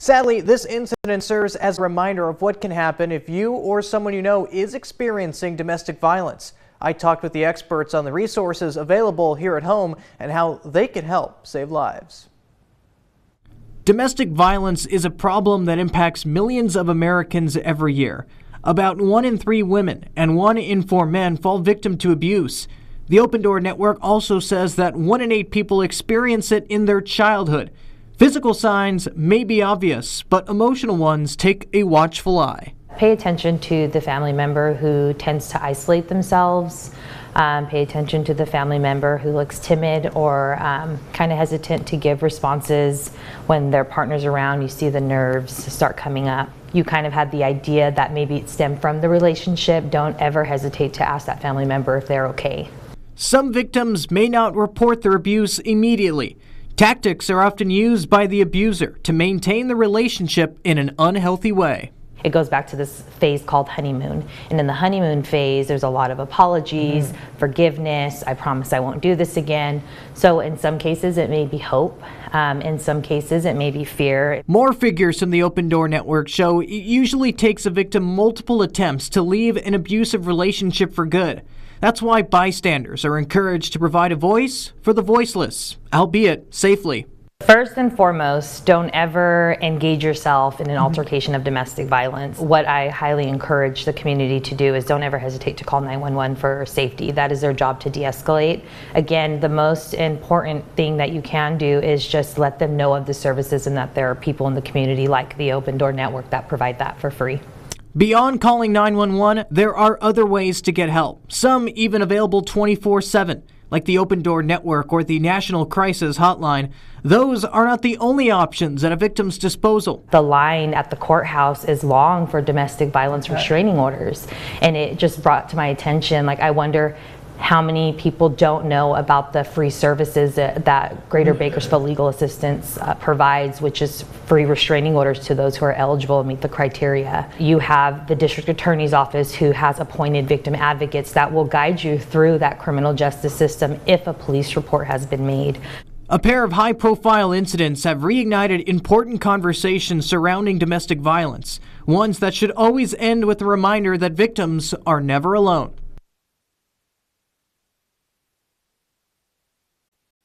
Sadly, this incident serves as a reminder of what can happen if you or someone you know is experiencing domestic violence. I talked with the experts on the resources available here at home and how they can help save lives. Domestic violence is a problem that impacts millions of Americans every year. About 1 in 3 women and 1 in 4 men fall victim to abuse. The Open Door Network also says that 1 in 8 people experience it in their childhood. Physical signs may be obvious, but emotional ones take a watchful eye. Pay attention to the family member who tends to isolate themselves. Pay attention to the family member who looks timid or kind of hesitant to give responses when their partner's around. You see the nerves start coming up. You kind of had the idea that maybe it stemmed from the relationship. Don't ever hesitate to ask that family member if they're okay. Some victims may not report their abuse immediately. Tactics are often used by the abuser to maintain the relationship in an unhealthy way. It goes back to this phase called honeymoon. And in the honeymoon phase, there's a lot of apologies, forgiveness, I promise I won't do this again. So in some cases, it may be hope. In some cases, it may be fear. More figures from the Open Door Network show it usually takes a victim multiple attempts to leave an abusive relationship for good. That's why bystanders are encouraged to provide a voice for the voiceless, albeit safely. First and foremost, don't ever engage yourself in an altercation of domestic violence. What I highly encourage the community to do is don't ever hesitate to call 911 for safety. That is their job to de-escalate. Again, the most important thing that you can do is just let them know of the services and that there are people in the community like the Open Door Network that provide that for free. Beyond calling 911, there are other ways to get help, some even available 24/7. Like the Open Door Network or the National Crisis Hotline. Those are not the only options at a victim's disposal. The line at the courthouse is long for domestic violence restraining orders, and it just brought to my attention, like, I wonder how many people don't know about the free services that Greater Bakersfield Legal Assistance provides, which is free restraining orders to those who are eligible and meet the criteria. You have the district attorney's office who has appointed victim advocates that will guide you through that criminal justice system if a police report has been made. A pair of high-profile incidents have reignited important conversations surrounding domestic violence, ones that should always end with a reminder that victims are never alone.